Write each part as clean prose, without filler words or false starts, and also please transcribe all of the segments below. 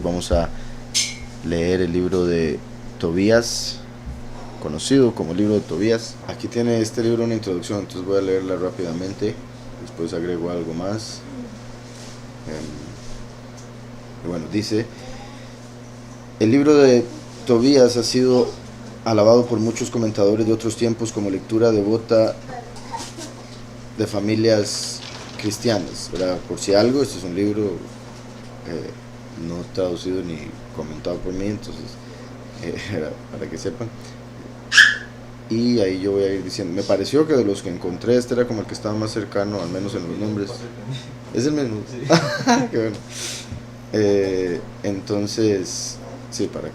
vamos a leer el libro de Tobías, conocido como el libro de Tobías. Aquí tiene este libro una introducción, entonces voy a leerla rápidamente, después agrego algo más. Bueno, dice: el libro de Tobías ha sido alabado por muchos comentadores de otros tiempos como lectura devota de familias cristianas, ¿verdad? Por si algo, este es un libro no traducido ni comentado por mí, entonces para que sepan. Y ahí yo voy a ir diciendo, me pareció que de los que encontré este era como el que estaba más cercano, al menos en los nombres. Es el mismo. Sí. Qué bueno. Entonces, sí, para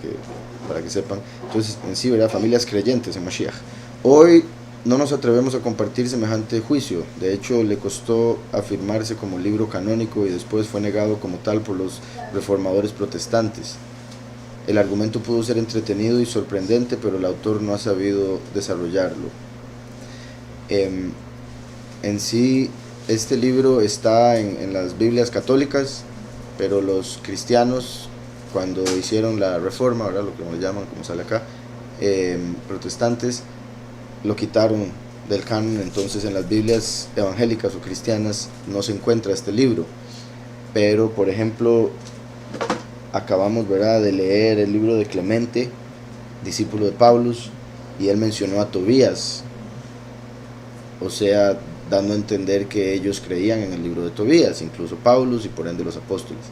que sepan. Entonces, en sí, ¿verdad? Familias creyentes en Mashiach. Hoy no nos atrevemos a compartir semejante juicio. De hecho, le costó afirmarse como libro canónico y después fue negado como tal por los reformadores protestantes. El argumento pudo ser entretenido y sorprendente, pero el autor no ha sabido desarrollarlo. En sí, este libro está en las Biblias católicas, pero los cristianos, cuando hicieron la reforma, ¿verdad? Lo que le llaman, como sale acá, protestantes, lo quitaron del canon. Entonces en las Biblias evangélicas o cristianas no se encuentra este libro. Pero, por ejemplo, acabamos, ¿verdad?, de leer el libro de Clemente, discípulo de Paulus, y él mencionó a Tobías, o sea, dando a entender que ellos creían en el libro de Tobías, incluso Paulus y por ende los apóstoles.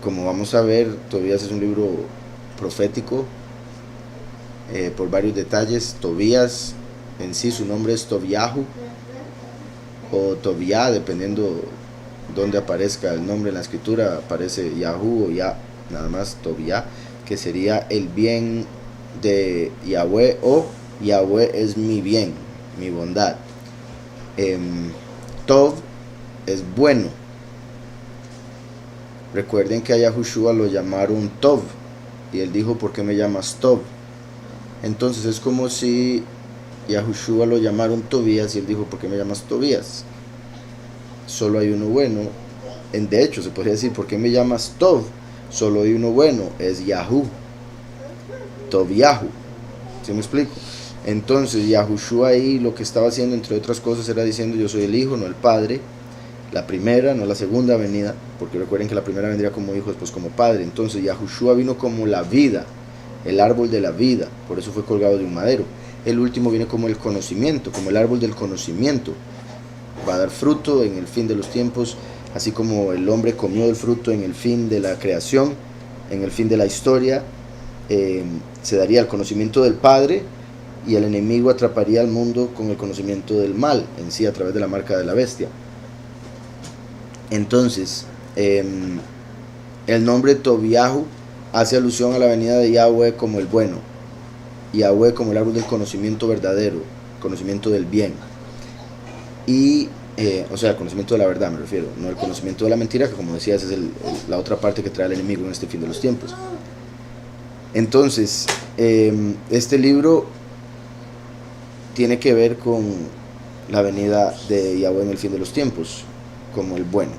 Como vamos a ver, Tobías es un libro profético por varios detalles. Tobías en sí, su nombre es Tobiahu o Tobiá, dependiendo donde aparezca el nombre en la escritura. Aparece Yahú o Ya, nada más Tobiá, que sería el bien de Yahweh, o Yahweh es mi bien, mi bondad. Tov es bueno. Recuerden que a Yahushua lo llamaron Tov y él dijo: ¿por qué me llamas Tov? Entonces es como si Yahushua lo llamaron Tobías y él dijo: ¿por qué me llamas Tobías? Solo hay uno bueno. De hecho, se podría decir: ¿por qué me llamas Tov? Solo hay uno bueno, es Yahú, Tobiahu. ¿Sí me explico? Entonces Yahushua ahí lo que estaba haciendo, entre otras cosas, era diciendo: yo soy el Hijo, no el Padre, la primera, no la segunda venida, porque recuerden que la primera vendría como Hijo, después como Padre. Entonces Yahushua vino como la vida, el árbol de la vida, por eso fue colgado de un madero. El último viene como el conocimiento, como el árbol del conocimiento, va a dar fruto en el fin de los tiempos, así como el hombre comió del fruto en el fin de la creación, en el fin de la historia. Se daría el conocimiento del Padre, y el enemigo atraparía al mundo con el conocimiento del mal en sí, a través de la marca de la bestia. Entonces, el nombre Tobiahu hace alusión a la venida de Yahweh como el bueno, Yahweh como el árbol del conocimiento verdadero, conocimiento del bien, y o sea, el conocimiento de la verdad me refiero, no el conocimiento de la mentira, que como decías es la otra parte que trae el enemigo en este fin de los tiempos. Entonces, este libro tiene que ver con la venida de Yahweh en el fin de los tiempos, como el bueno.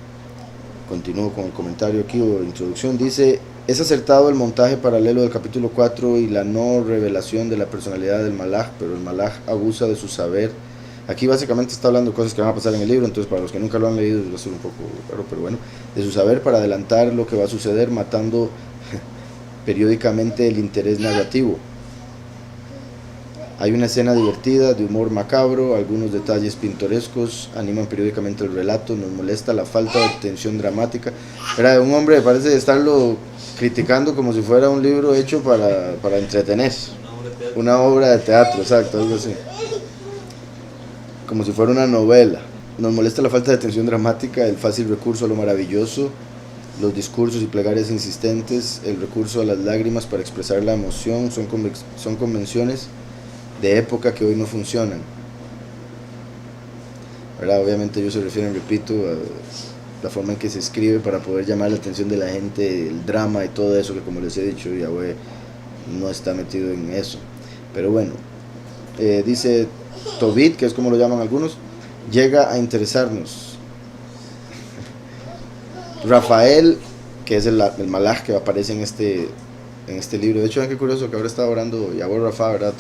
Continúo con el comentario aquí o introducción. Dice: es acertado el montaje paralelo del capítulo 4 y la no revelación de la personalidad del Malaj, pero el Malaj abusa de su saber. Aquí básicamente está hablando de cosas que van a pasar en el libro, entonces para los que nunca lo han leído va a ser un poco raro, pero bueno, de su saber para adelantar lo que va a suceder, matando periódicamente el interés narrativo. Hay una escena divertida, de humor macabro, algunos detalles pintorescos animan periódicamente el relato. Nos molesta la falta de tensión dramática. Era un hombre, parece estarlo criticando como si fuera un libro hecho para entretener. Una obra de teatro, exacto, algo así. Como si fuera una novela. Nos molesta la falta de tensión dramática, el fácil recurso a lo maravilloso, los discursos y plegarias insistentes, el recurso a las lágrimas para expresar la emoción, son convenciones de época que hoy no funcionan, ¿verdad? Obviamente ellos se refieren, repito, a la forma en que se escribe para poder llamar la atención de la gente, el drama y todo eso, que como les he dicho, Yahweh no está metido en eso. Pero bueno, dice Tobit, que es como lo llaman algunos, llega a interesarnos. Rafael, que es el malaj que aparece en este libro. De hecho, vean qué curioso que ahora está orando Yahweh Rafa, ¿verdad?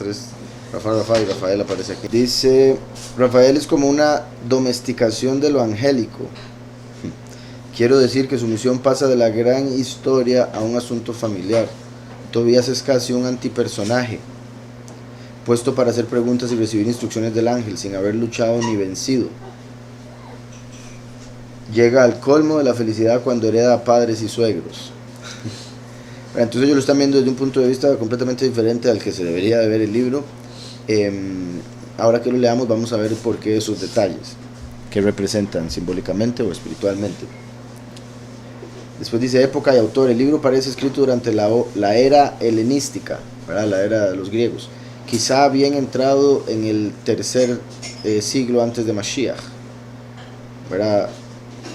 Rafa y Rafael aparece aquí. Dice, Rafael es como una domesticación de lo angélico. Quiero decir que su misión pasa de la gran historia a un asunto familiar. Tobías es casi un antipersonaje, puesto para hacer preguntas y recibir instrucciones del ángel, sin haber luchado ni vencido. Llega al colmo de la felicidad cuando hereda a padres y suegros. Entonces ellos lo están viendo desde un punto de vista completamente diferente al que se debería de ver el libro. Ahora que lo leamos vamos a ver por qué esos detalles, que representan simbólicamente o espiritualmente. Después dice época y autor. El libro parece escrito durante la era helenística, ¿verdad? La era de los griegos. Quizá bien entrado en el tercer siglo antes de Mashiach, ¿verdad?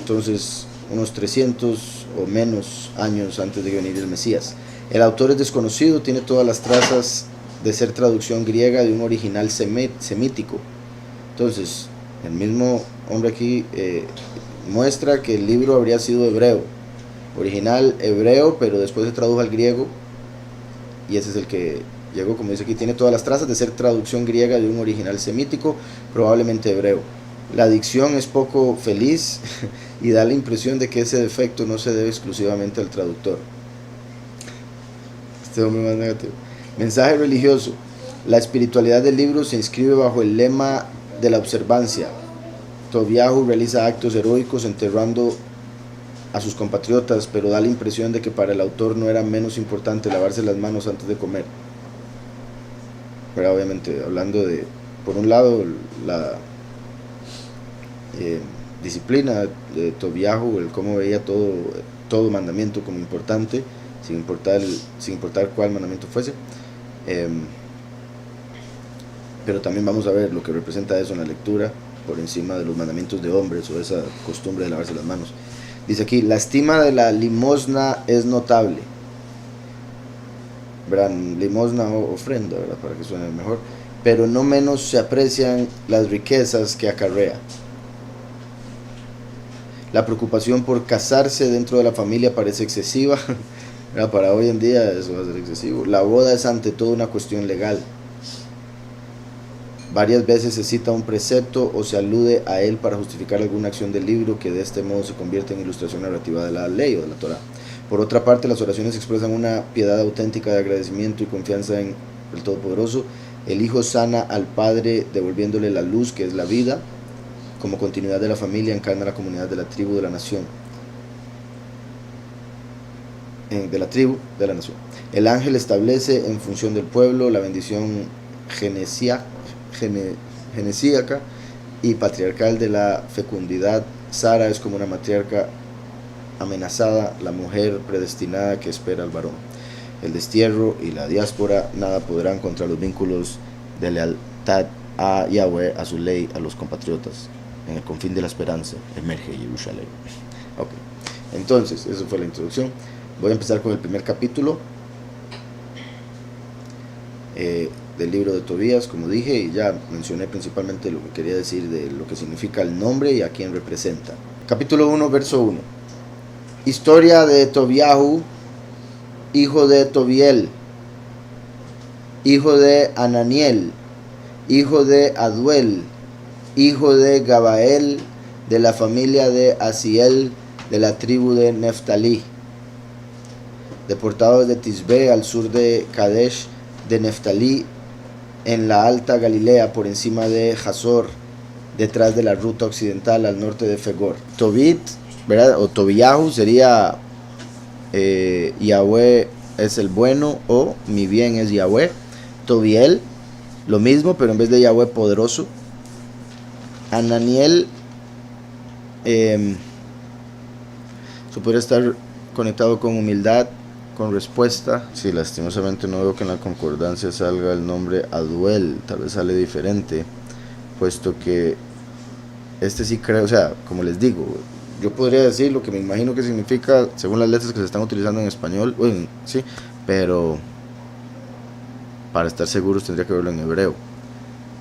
Entonces, unos 300 o menos años antes de que viniera el Mesías. El autor es desconocido, tiene todas las trazas de ser traducción griega de un original semítico. Entonces, el mismo hombre aquí muestra que el libro habría sido hebreo, original hebreo, pero después se tradujo al griego, y ese es el que llegó, como dice aquí, tiene todas las trazas de ser traducción griega de un original semítico, probablemente hebreo. La dicción es poco feliz y da la impresión de que ese defecto no se debe exclusivamente al traductor. Este hombre más negativo. Mensaje religioso. La espiritualidad del libro se inscribe bajo el lema de la observancia. Tobiahu realiza actos heroicos enterrando a sus compatriotas, pero da la impresión de que para el autor no era menos importante lavarse las manos antes de comer. Pero obviamente hablando de, por un lado, la disciplina de Tobiahu, el cómo veía todo mandamiento como importante, sin importar cuál mandamiento fuese. Pero también vamos a ver lo que representa eso en la lectura, por encima de los mandamientos de hombres o esa costumbre de lavarse las manos. Dice aquí, la estima de la limosna es notable. Verán, limosna o ofrenda, ¿verdad? Para que suene mejor. Pero no menos se aprecian las riquezas que acarrea. La preocupación por casarse dentro de la familia parece excesiva. Para hoy en día eso va a ser excesivo. La boda es ante todo una cuestión legal. Varias veces se cita un precepto o se alude a él para justificar alguna acción del libro, que de este modo se convierte en ilustración narrativa de la ley o de la Torá. Por otra parte, las oraciones expresan una piedad auténtica de agradecimiento y confianza en el Todopoderoso. El Hijo sana al Padre devolviéndole la luz, que es la vida. Como continuidad de la familia, encarna la comunidad de la tribu de la nación. De la tribu de la nación. El ángel establece en función del pueblo la bendición genesíaca y patriarcal de la fecundidad. Sara es como una matriarca amenazada, la mujer predestinada que espera al varón. El destierro y la diáspora nada podrán contra los vínculos de lealtad a Yahweh, a su ley, a los compatriotas. En el confín de la esperanza emerge Jerusalén. Ok, entonces, eso fue la introducción. Voy a empezar con el primer capítulo del libro de Tobías, como dije, y ya mencioné principalmente lo que quería decir de lo que significa el nombre y a quién representa. Capítulo 1, verso 1. Historia de Tobiahu, hijo de Tobiel, hijo de Ananiel, hijo de Aduel, hijo de Gabael, de la familia de Asiel, de la tribu de Neftalí, deportado desde Tisbe al sur de Kadesh de Neftalí, en la alta Galilea, por encima de Hazor, detrás de la ruta occidental al norte de Fegor. Tobit, ¿verdad? O Tobiahu sería Yahweh es el bueno, o mi bien es Yahweh. Tobiel, lo mismo, pero en vez de Yahweh poderoso. Ananiel, eso podría estar conectado con humildad, con respuesta. Sí, lastimosamente no veo que en la concordancia salga el nombre Aduel, tal vez sale diferente, puesto que este sí creo, o sea, como les digo, yo podría decir lo que me imagino que significa según las letras que se están utilizando en español, bueno, sí, pero para estar seguros tendría que verlo en hebreo.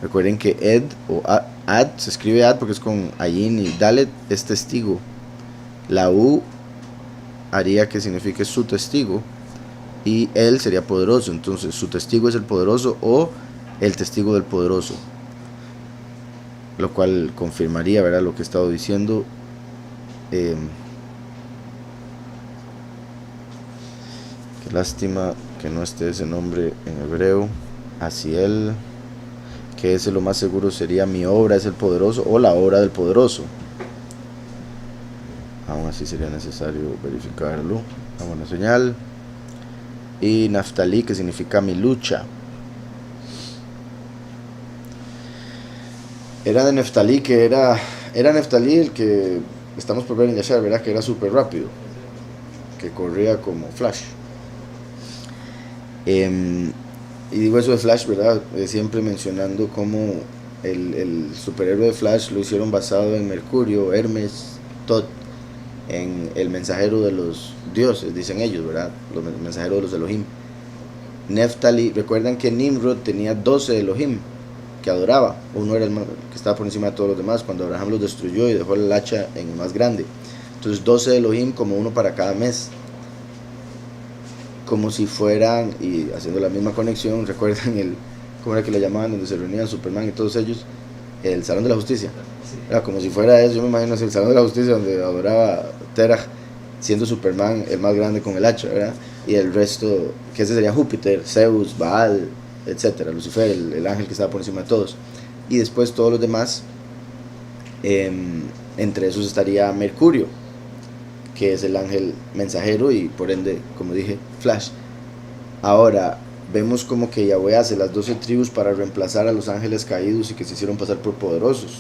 Recuerden que Ed o Ad se escribe Ad porque es con Ayin, y Dalet es testigo. La U haría que signifique su testigo, y él sería poderoso. Entonces su testigo es el poderoso o el testigo del poderoso, lo cual confirmaría, ¿verdad?, lo que he estado diciendo. Qué lástima que no esté ese nombre en hebreo. Asiel, que ese lo más seguro sería mi obra es el poderoso o la obra del poderoso. Aún así sería necesario verificarlo. Una buena señal. Y Naftalí, que significa mi lucha. Era de Neftalí, que era Neftalí el que estamos por ver en Yashar, ¿verdad? Que era súper rápido, que corría como Flash. Y digo eso de Flash, ¿verdad? Siempre mencionando cómo el superhéroe de Flash lo hicieron basado en Mercurio, Hermes, Tot, en el mensajero de los dioses, dicen ellos, ¿verdad? Los mensajeros de los Elohim. Neftali, recuerdan que Nimrod tenía 12 Elohim que adoraba. Uno era el que estaba por encima de todos los demás, cuando Abraham los destruyó y dejó el hacha en el más grande. Entonces 12 Elohim, como uno para cada mes, como si fueran, y haciendo la misma conexión, recuerdan ¿cómo era que le llamaban donde se reunían Superman y todos ellos? El Salón de la Justicia. Era como si fuera eso, yo me imagino, el Salón de la Justicia donde adoraba Terah, siendo Superman el más grande con el hacha, ¿verdad? Y el resto, que ese sería Júpiter, Zeus, Baal, etcétera, Lucifer, el ángel que estaba por encima de todos. Y después todos los demás, entre esos estaría Mercurio, que es el ángel mensajero y por ende, como dije, Flash. Ahora vemos como que Yahweh hace las 12 tribus para reemplazar a los ángeles caídos y que se hicieron pasar por poderosos.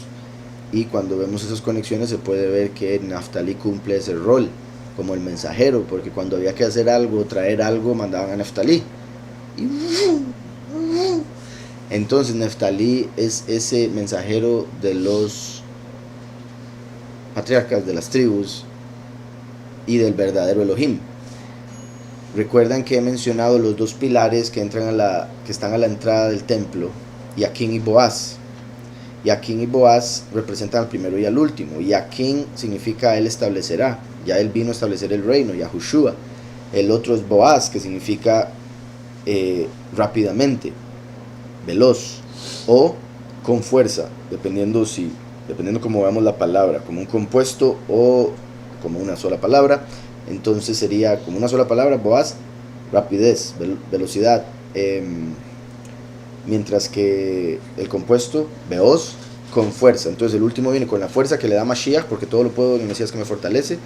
Y cuando vemos esas conexiones se puede ver que Naftalí cumple ese rol como el mensajero, porque cuando había que hacer algo, traer algo, mandaban a Naftalí. Entonces Neftalí es ese mensajero de los patriarcas, de las tribus y del verdadero Elohim. Recuerdan que he mencionado los dos pilares que están a la entrada del templo, Yaquín y Boaz. Yaquín y Boaz representan al primero y al último. Yaquín significa él establecerá, ya él vino a establecer el reino, Yahushua. El otro es Boaz, que significa rápidamente, veloz o con fuerza, dependiendo cómo veamos la palabra, como un compuesto o como una sola palabra. Entonces sería como una sola palabra, Boaz, rapidez, velocidad, mientras que el compuesto, Beoz, con fuerza. Entonces el último viene con la fuerza que le da Mashiach, porque todo lo puedo en el Mesías que me fortalece,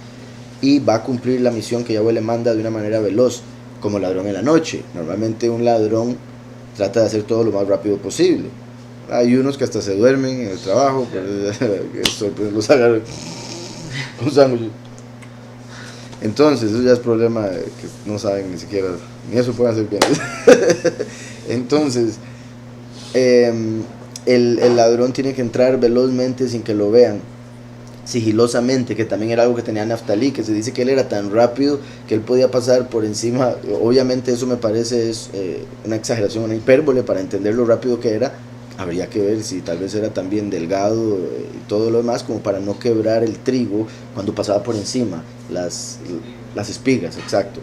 y va a cumplir la misión que Yahweh le manda de una manera veloz, como ladrón en la noche. Normalmente un ladrón trata de hacer todo lo más rápido posible. Hay unos que hasta se duermen en el trabajo, pero los agarran un sándwich. Entonces eso ya es problema de que no saben ni siquiera, ni eso pueden hacer bien. Entonces el ladrón tiene que entrar velozmente sin que lo vean, sigilosamente, que también era algo que tenía Naftalí, que se dice que él era tan rápido que él podía pasar por encima. Obviamente eso me parece es una exageración, una hipérbole para entender lo rápido que era. Habría que ver si tal vez era también delgado y todo lo demás, como para no quebrar el trigo cuando pasaba por encima, las espigas, exacto.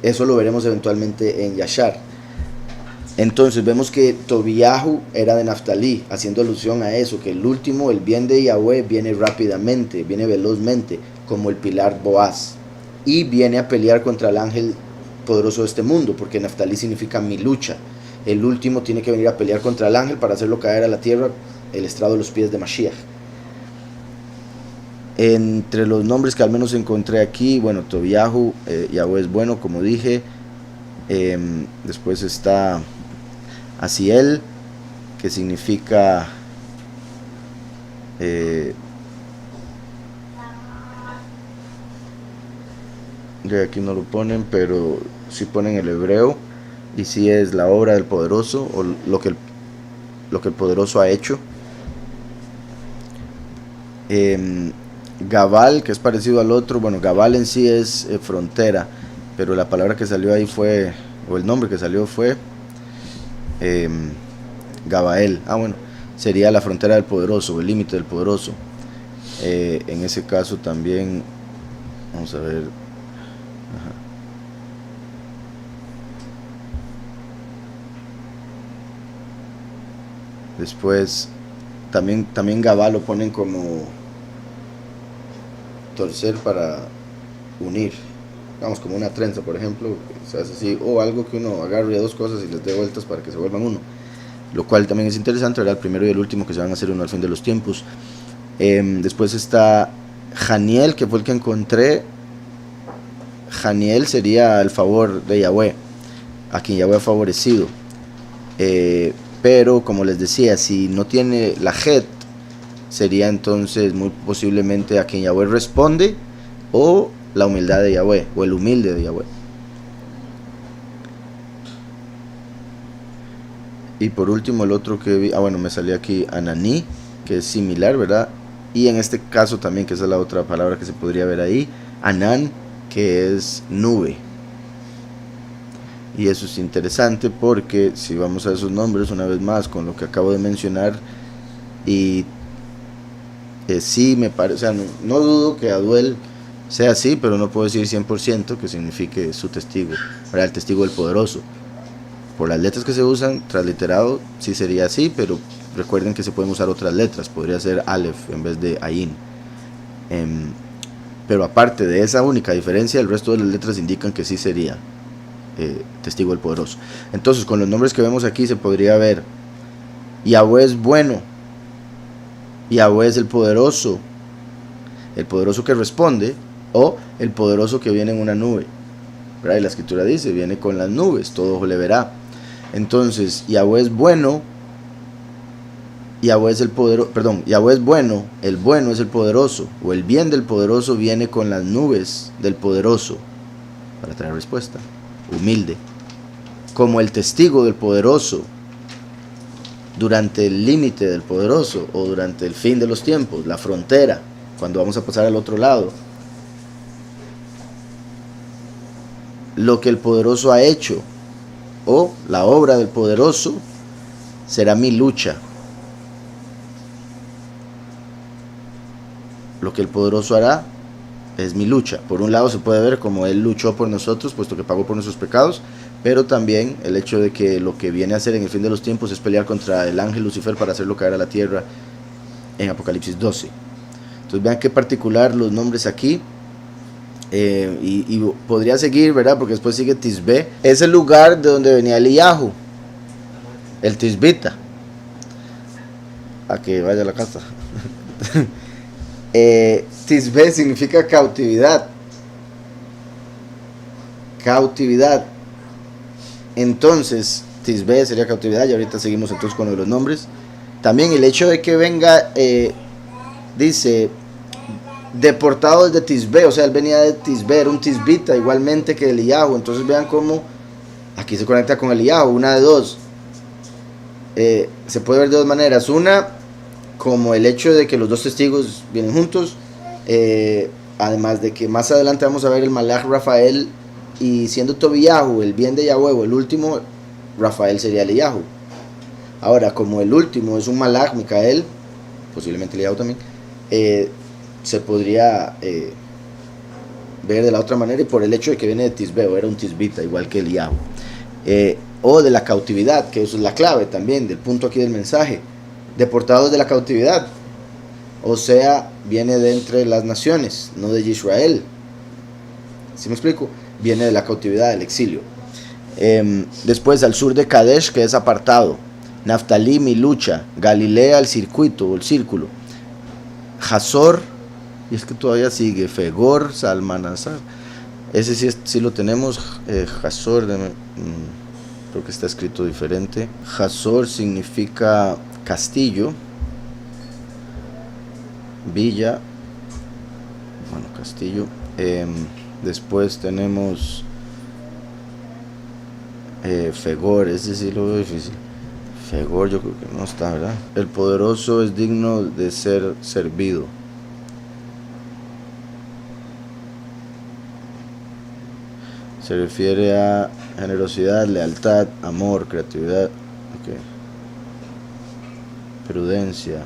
Eso lo veremos eventualmente en Yashar. Entonces vemos que Tobiyahu era de Naftalí, haciendo alusión a eso, que el último, el bien de Yahweh, viene rápidamente, viene velozmente, como el pilar Boaz, y viene a pelear contra el ángel poderoso de este mundo, porque Naftalí significa mi lucha. El último tiene que venir a pelear contra el ángel para hacerlo caer a la tierra, el estrado de los pies de Mashiach. Entre los nombres que al menos encontré aquí, bueno, Tobiyahu, Yahweh es bueno, como dije. Después está Asiel, que significa de aquí no lo ponen, pero sí ponen el hebreo, y sí es la obra del poderoso, o lo que el poderoso ha hecho. Gabal, que es parecido al otro, bueno, Gabal en sí es frontera, pero la palabra que salió ahí fue, o el nombre que salió fue Gabael. Bueno, sería la frontera del poderoso, el límite del poderoso. En ese caso también Vamos a ver. Ajá. Después, también Gabá lo ponen como torcer para unir. Vamos, como una trenza, por ejemplo, se hace así, o algo que uno agarre a dos cosas y les dé vueltas para que se vuelvan uno. Lo cual también es interesante, ¿verdad? El primero y el último que se van a hacer uno al fin de los tiempos. Después está Janiel, que fue el que encontré. Janiel sería el favor de Yahweh, a quien Yahweh ha favorecido. Pero como les decía, si no tiene la Het, sería entonces muy posiblemente a quien Yahweh responde, o la humildad de Yahweh, o el humilde de Yahweh. Y por último el otro que vi, bueno, me salió aquí Ananí, que es similar, ¿verdad? Y en este caso también, que esa es la otra palabra que se podría ver ahí, Anán, que es nube. Y eso es interesante porque si vamos a esos nombres una vez más con lo que acabo de mencionar, y sí me parece, o sea, no dudo que Aduel sea así, pero no puedo decir 100% que signifique su testigo, ¿verdad? El testigo del poderoso. Por las letras que se usan, transliterado sí sería así, pero recuerden que se pueden usar otras letras, podría ser Aleph en vez de Ayin. Pero aparte de esa única diferencia, el resto de las letras indican que sí sería testigo del poderoso. Entonces, con los nombres que vemos aquí se podría ver: Yahweh es bueno, Yahweh es el poderoso que responde, o el poderoso que viene en una nube, ¿verdad? Y la escritura dice, viene con las nubes, todo ojo le verá. Entonces, Yahweh es bueno, Yahweh es Yahweh es bueno, el bueno es el poderoso, o el bien del poderoso viene con las nubes del poderoso, para traer respuesta, humilde, como el testigo del poderoso, durante el límite del poderoso, o durante el fin de los tiempos, la frontera, cuando vamos a pasar al otro lado. Lo que el poderoso ha hecho, o la obra del poderoso, será mi lucha. Lo que el poderoso hará es mi lucha. Por un lado se puede ver como Él luchó por nosotros, puesto que pagó por nuestros pecados, pero también el hecho de que lo que viene a hacer en el fin de los tiempos es pelear contra el ángel Lucifer para hacerlo caer a la tierra en Apocalipsis 12. Entonces vean qué particular los nombres aquí. Y podría seguir, ¿verdad? Porque después sigue Tisbe. Es el lugar de donde venía Eliyahu, el Tisbita. A que vaya a la casa. Tisbe significa cautividad. Cautividad. Entonces, Tisbe sería cautividad. Y ahorita seguimos entonces con los nombres. También el hecho de que venga, dice, deportado desde Tisbe, o sea, él venía de Tisbe, era un Tisbita, igualmente que Eliyahu. Entonces vean cómo aquí se conecta con Eliyahu, una de dos. Se puede ver de dos maneras. Una, como el hecho de que los dos testigos vienen juntos, además de que más adelante vamos a ver el Malach Rafael, y siendo Tobiyahu el bien de Yahweh, o el último, Rafael sería Eliyahu. Ahora, como el último es un Malach, Micael, posiblemente Eliyahu también, se podría ver de la otra manera, y por el hecho de que viene de Tisbe, o era un Tisbita, igual que Eliyahu. O de la cautividad, que eso es la clave también del punto aquí del mensaje, deportados de la cautividad, o sea, viene de entre las naciones, no de Israel. ¿Sí me explico? Viene de la cautividad, del exilio. Después al sur de Kadesh, que es apartado, Naftalí, mi lucha, Galilea, el circuito o el círculo, Hazor, y es que todavía sigue, Fegor, Salmanasar, ese sí lo tenemos, Hazor, creo que está escrito diferente. Hazor significa castillo, villa, bueno, castillo. Después tenemos Fegor, ese sí lo veo difícil. Fegor yo creo que no está, ¿verdad? El poderoso es digno de ser servido. Se refiere a generosidad, lealtad, amor, creatividad, okay, prudencia.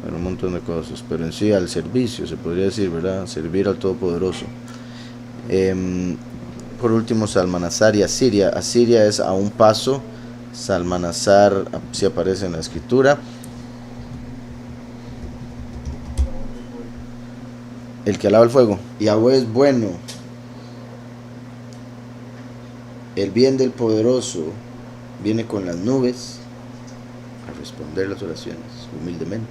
en un montón de cosas, pero en sí al servicio, se podría decir, ¿verdad? Servir al Todopoderoso. Por último, Salmanasar y Asiria. Asiria es a un paso, Salmanasar sí aparece en la escritura. El que alaba el fuego. Yahweh es bueno. El bien del poderoso viene con las nubes a responder las oraciones humildemente,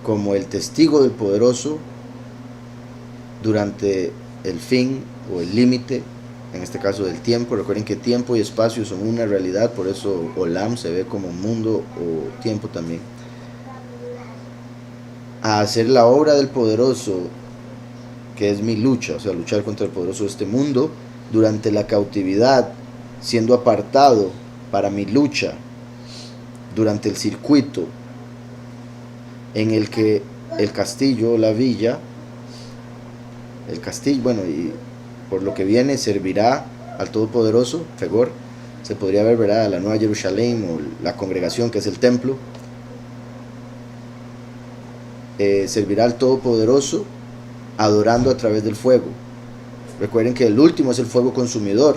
como el testigo del poderoso durante el fin o el límite, en este caso del tiempo. Recuerden que tiempo y espacio son una realidad, por eso Olam se ve como mundo o tiempo también. A hacer la obra del poderoso, que es mi lucha, o sea, luchar contra el poderoso de este mundo durante la cautividad, siendo apartado para mi lucha durante el circuito en el que el castillo, la villa, el castillo, bueno, y por lo que viene servirá al Todopoderoso, Fegor, se podría ver, ¿verdad?, la Nueva Jerusalén o la congregación, que es el templo, servirá al Todopoderoso adorando a través del fuego. Recuerden que el último es el fuego consumidor.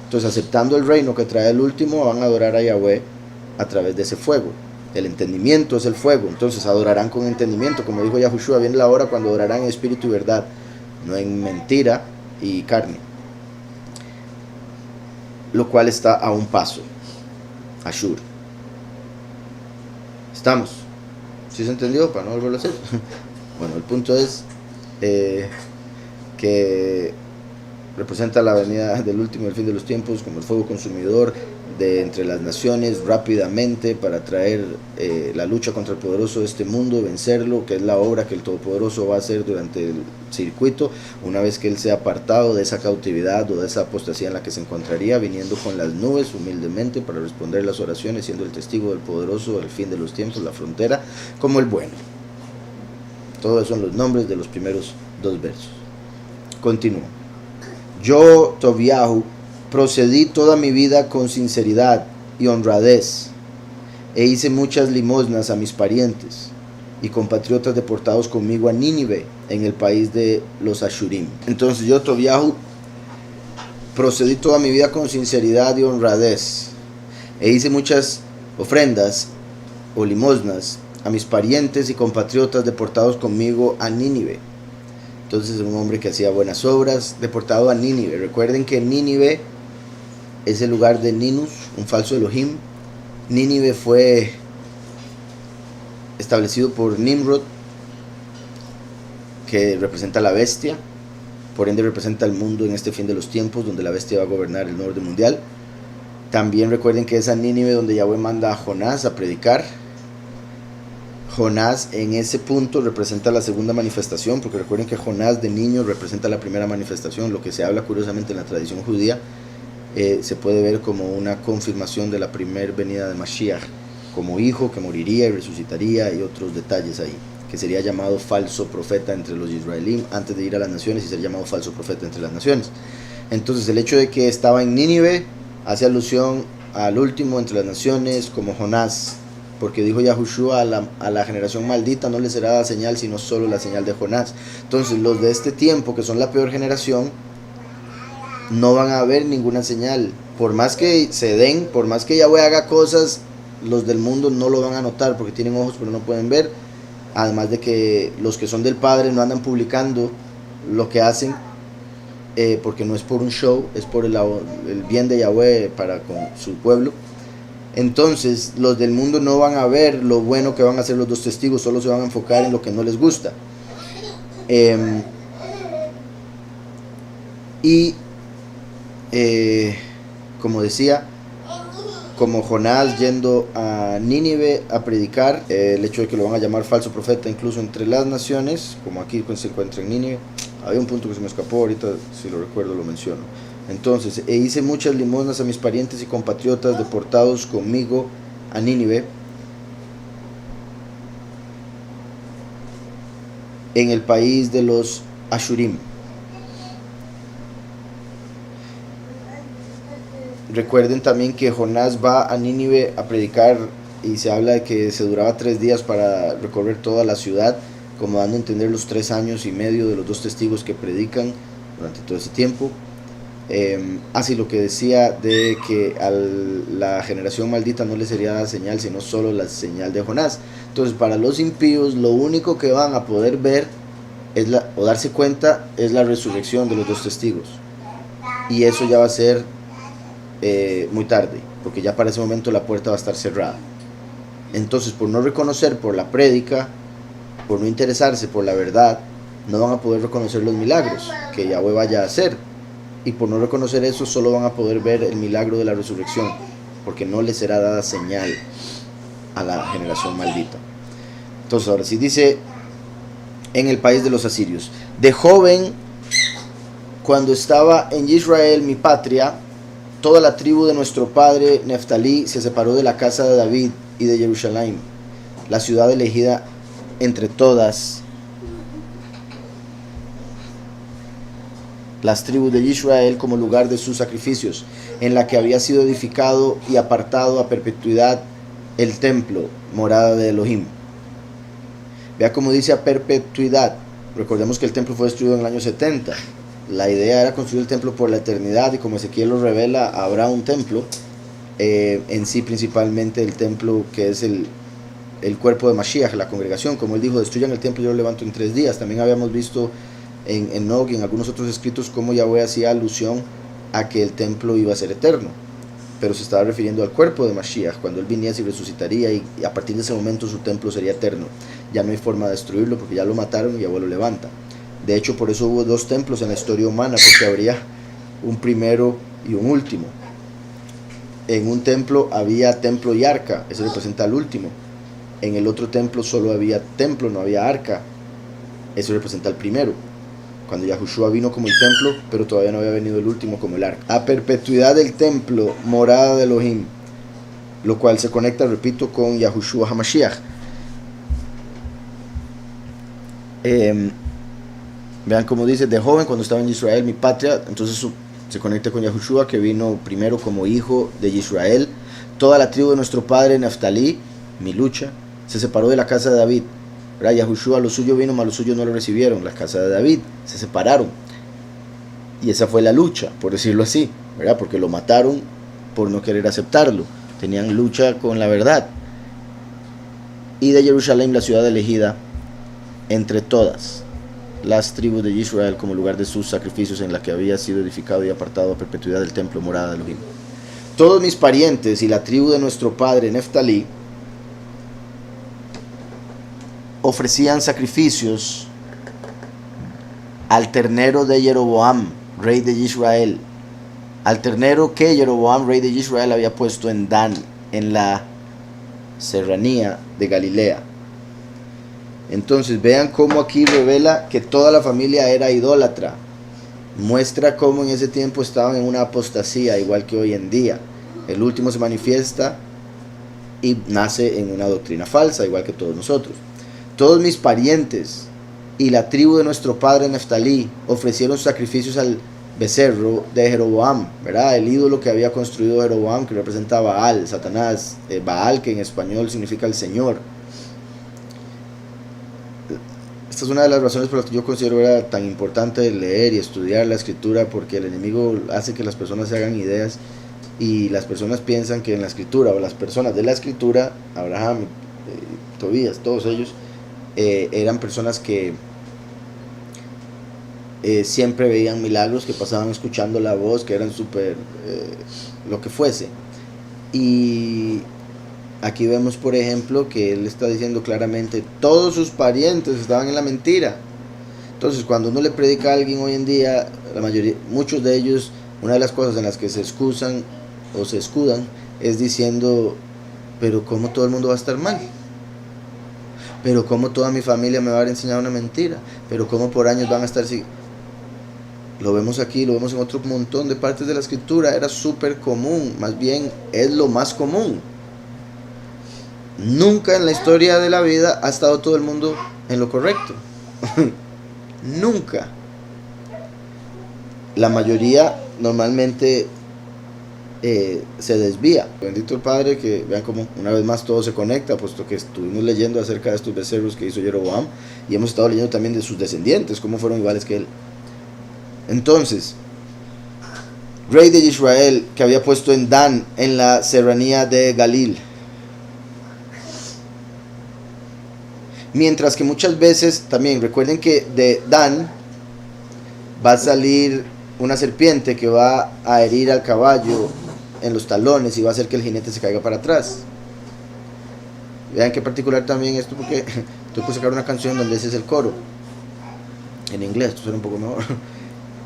Entonces, aceptando el reino que trae el último, van a adorar a Yahweh a través de ese fuego. El entendimiento es el fuego. Entonces adorarán con entendimiento. Como dijo Yahushua, viene la hora cuando adorarán en espíritu y verdad, no en mentira y carne. Lo cual está a un paso. Ashur. ¿Estamos? ¿Sí se entendió? Para no volverlo a hacer. Bueno, el punto es que representa la venida del último y el fin de los tiempos como el fuego consumidor de entre las naciones rápidamente para traer la lucha contra el poderoso de este mundo, vencerlo, que es la obra que el Todopoderoso va a hacer durante el circuito, una vez que él sea apartado de esa cautividad o de esa apostasía en la que se encontraría, viniendo con las nubes humildemente para responder las oraciones, siendo el testigo del poderoso del fin de los tiempos, la frontera, como el bueno. Todos son los nombres de los primeros dos versos. Continúo. Yo, Tobiahu, procedí toda mi vida con sinceridad y honradez, e hice muchas limosnas a mis parientes y compatriotas deportados conmigo a Nínive, en el país de los Ashurim. Entonces yo, Tobiahu, procedí toda mi vida con sinceridad y honradez, e hice muchas ofrendas o limosnas a mis parientes y compatriotas deportados conmigo a Nínive. Entonces un hombre que hacía buenas obras, deportado a Nínive. Recuerden que Nínive es el lugar de Ninus, un falso Elohim. Nínive fue establecido por Nimrod, que representa la bestia, por ende representa el mundo en este fin de los tiempos, donde la bestia va a gobernar el orden mundial. También recuerden que es a Nínive donde Yahweh manda a Jonás a predicar. Jonás en ese punto representa la segunda manifestación, porque recuerden que Jonás de niño representa la primera manifestación. Lo que se habla curiosamente en la tradición judía se puede ver como una confirmación de la primera venida de Mashiach, como hijo que moriría y resucitaría, y otros detalles ahí, que sería llamado falso profeta entre los israelíes antes de ir a las naciones y ser llamado falso profeta entre las naciones. Entonces el hecho de que estaba en Nínive hace alusión al último entre las naciones, como Jonás, porque dijo Yahushua a la generación maldita no le será dada señal sino solo la señal de Jonás. Entonces los de este tiempo, que son la peor generación, no van a ver ninguna señal. Por más que se den, por más que Yahweh haga cosas, los del mundo no lo van a notar porque tienen ojos pero no pueden ver. Además de que los que son del Padre no andan publicando lo que hacen, porque no es por un show, es por el bien de Yahweh para con su pueblo. Entonces los del mundo no van a ver lo bueno que van a hacer los dos testigos, solo se van a enfocar en lo que no les gusta. Como decía, como Jonás yendo a Nínive a predicar, el hecho de que lo van a llamar falso profeta incluso entre las naciones, como aquí se encuentra en Nínive. Había un punto que se me escapó, ahorita si lo recuerdo lo menciono. Entonces, hice muchas limosnas a mis parientes y compatriotas deportados conmigo a Nínive, en el país de los Ashurim. Recuerden también que Jonás va a Nínive a predicar y se habla de que se duraba 3 días para recorrer toda la ciudad, como dando a entender los 3 años y medio de los 2 testigos que predican durante todo ese tiempo. Así lo que decía de que a la generación maldita no le sería dada señal, sino solo la señal de Jonás. Entonces, para los impíos, lo único que van a poder ver o darse cuenta es la resurrección de los 2 testigos. Y eso ya va a ser muy tarde, porque ya para ese momento la puerta va a estar cerrada. Entonces, por no reconocer por la prédica, por no interesarse por la verdad, no van a poder reconocer los milagros que Yahweh vaya a hacer. Y por no reconocer eso, solo van a poder ver el milagro de la resurrección, porque no les será dada señal a la generación maldita. Entonces, ahora sí dice, en el país de los asirios: de joven, cuando estaba en Israel, mi patria, toda la tribu de nuestro padre Neftalí se separó de la casa de David y de Jerusalén, la ciudad elegida entre todas las tribus de Israel, como lugar de sus sacrificios, en la que había sido edificado y apartado a perpetuidad el templo, morada de Elohim. Vea cómo dice a perpetuidad. Recordemos que el templo fue destruido en el año 70. La idea era construir el templo por la eternidad, y como Ezequiel lo revela, habrá un templo, en sí principalmente el templo que es el cuerpo de Mashiach, la congregación. Como él dijo, destruyan el templo y yo lo levanto en 3 días. También habíamos visto en Nog y en algunos otros escritos cómo Yahweh hacía alusión a que el templo iba a ser eterno, pero se estaba refiriendo al cuerpo de Mashiach, cuando él viniese y resucitaría, y a partir de ese momento su templo sería eterno. Ya no hay forma de destruirlo, porque ya lo mataron y Yahweh lo levanta. De hecho, por eso hubo 2 templos en la historia humana, porque habría un primero y un último. En un templo había templo y arca, eso representa al último. En el otro templo solo había templo, no había arca, eso representa al primero. Cuando Yahushua vino como el templo, pero todavía no había venido el último como el arca. A perpetuidad del templo, morada de Elohim, lo cual se conecta, repito, con Yahushua HaMashiach. Vean cómo dice: de joven, cuando estaba en Israel, mi patria. Entonces se conecta con Yahushua, que vino primero como hijo de Israel. Toda la tribu de nuestro padre Neftalí, mi lucha, se separó de la casa de David. Yahushua, lo suyo vino, mas los suyos no lo recibieron. La casa de David se separaron, y esa fue la lucha, por decirlo así, ¿verdad? Porque lo mataron por no querer aceptarlo. Tenían lucha con la verdad. Y de Jerusalén, la ciudad elegida entre todas las tribus de Israel, como lugar de sus sacrificios, en la que había sido edificado y apartado a perpetuidad del templo, morada de Elohim. Todos mis parientes y la tribu de nuestro padre Neftalí ofrecían sacrificios al ternero de Jeroboam, rey de Israel, al ternero que Jeroboam, rey de Israel, había puesto en Dan, en la serranía de Galilea. Entonces vean cómo aquí revela que toda la familia era idólatra. Muestra cómo en ese tiempo estaban en una apostasía, igual que hoy en día. El último se manifiesta y nace en una doctrina falsa, igual que todos nosotros. Todos mis parientes y la tribu de nuestro padre Neftalí ofrecieron sacrificios al becerro de Jeroboam, ¿verdad? El ídolo que había construido Jeroboam, que representa a Baal, Satanás, Baal, que en español significa el Señor. Esta es una de las razones por las que yo considero era tan importante leer y estudiar la escritura, porque el enemigo hace que las personas se hagan ideas, y las personas piensan que en la escritura, o las personas de la escritura, Abraham, Tobías, todos ellos, eran personas que siempre veían milagros, que pasaban escuchando la voz, que eran súper lo que fuese. Y aquí vemos, por ejemplo, que él está diciendo claramente: todos sus parientes estaban en la mentira. Entonces, cuando uno le predica a alguien hoy en día, muchos de ellos, una de las cosas en las que se excusan o se escudan es diciendo: pero ¿cómo todo el mundo va a estar mal? Pero ¿cómo toda mi familia me va a haber enseñado una mentira? Pero ¿cómo por años van a estar así? Lo vemos aquí, lo vemos en otro montón de partes de la escritura. Era súper común, más bien es lo más común. Nunca en la historia de la vida ha estado todo el mundo en lo correcto. Nunca. La mayoría normalmente se desvía. Bendito el Padre, que vean como una vez más todo se conecta, puesto que estuvimos leyendo acerca de estos becerros que hizo Jeroboam, y hemos estado leyendo también de sus descendientes, cómo fueron iguales que él. Entonces, rey de Israel, que había puesto en Dan, en la serranía de Galil. Mientras que muchas veces, también recuerden que de Dan va a salir una serpiente que va a herir al caballo en los talones y va a hacer que el jinete se caiga para atrás. Vean qué particular también esto, porque tuve que sacar una canción donde ese es el coro en inglés, esto suena un poco mejor,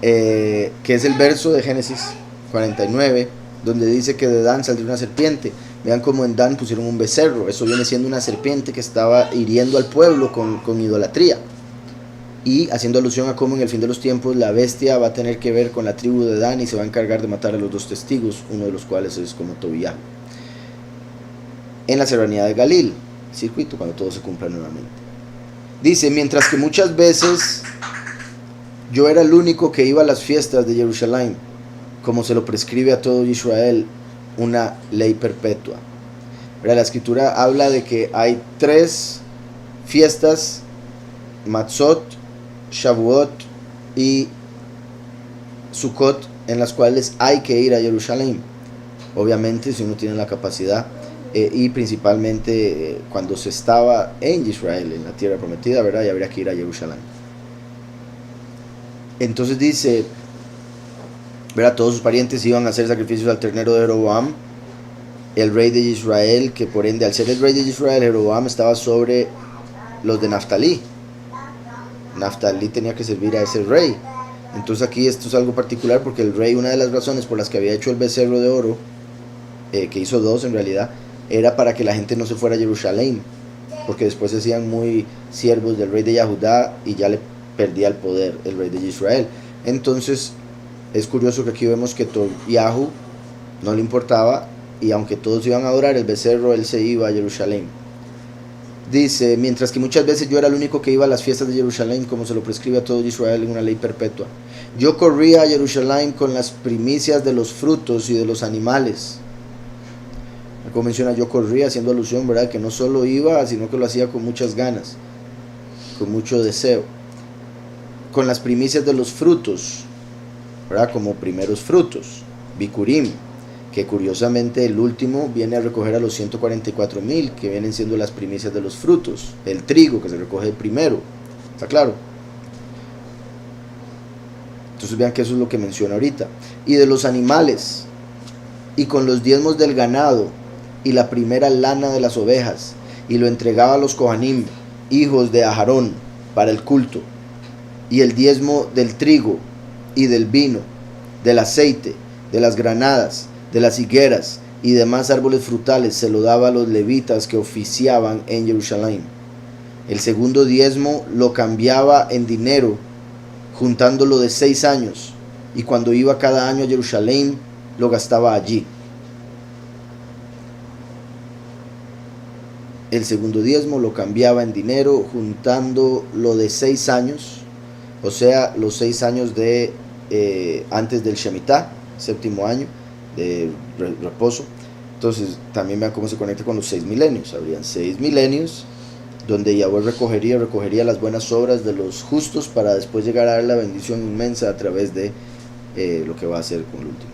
que es el verso de Génesis 49, donde dice que de Dan saldría una serpiente. Vean cómo en Dan pusieron un becerro. Eso viene siendo una serpiente que estaba hiriendo al pueblo con idolatría, y haciendo alusión a cómo en el fin de los tiempos la bestia va a tener que ver con la tribu de Dan y se va a encargar de matar a los dos testigos, uno de los cuales es como Tobías. En la serranía de Galil, circuito, cuando todo se cumpla nuevamente. Dice, mientras que muchas veces yo era el único que iba a las fiestas de Jerusalén, como se lo prescribe a todo Israel una ley perpetua. La escritura habla de que hay 3 fiestas, Matzot, Shavuot y Sukkot, en las cuales hay que ir a Jerusalén. Obviamente si uno tiene la capacidad, y principalmente cuando se estaba en Israel, en la tierra prometida, ¿verdad? Y habría que ir a Jerusalén. Entonces dice, ¿verdad? Todos sus parientes iban a hacer sacrificios al ternero de Jeroboam, el rey de Israel, que por ende, al ser el rey de Israel, Jeroboam estaba sobre los de Naftalí. Naftalí tenía que servir a ese rey. Entonces aquí esto es algo particular, porque el rey, una de las razones por las que había hecho el becerro de oro, que hizo 2 en realidad, era para que la gente no se fuera a Jerusalén, porque después se hacían muy siervos del rey de Yahudá y ya le perdía el poder el rey de Israel. Entonces es curioso que aquí vemos que Tobiahu no le importaba, y aunque todos iban a adorar el becerro, él se iba a Jerusalén. Dice, mientras que muchas veces yo era el único que iba a las fiestas de Jerusalén, como se lo prescribe a todo Israel en una ley perpetua. Yo corría a Jerusalén con las primicias de los frutos y de los animales. Como menciona, yo corría, haciendo alusión, ¿verdad?, que no solo iba, sino que lo hacía con muchas ganas, con mucho deseo. Con las primicias de los frutos, ¿verdad?, como primeros frutos, Bikurim, que curiosamente el último viene a recoger a los 144,000, que vienen siendo las primicias de los frutos, el trigo que se recoge primero, ¿está claro? Entonces vean que eso es lo que menciona ahorita. Y de los animales, y con los diezmos del ganado, y la primera lana de las ovejas, y lo entregaba a los Kohanim, hijos de Aharón, para el culto, y el diezmo del trigo, y del vino, del aceite, de las granadas, de las higueras, y demás árboles frutales, se lo daba a los levitas que oficiaban en Jerusalén. El segundo diezmo lo cambiaba en dinero, juntándolo de 6 años, y cuando iba cada año a Jerusalén, lo gastaba allí. El segundo diezmo lo cambiaba en dinero, juntándolo de 6 años, o sea, los 6 años de antes del Shemitah, 7º año de reposo. Entonces también vean cómo se conecta con los 6 milenios. Habrían 6 milenios donde Yahweh recogería las buenas obras de los justos, para después llegar a dar la bendición inmensa a través de lo que va a hacer con el último.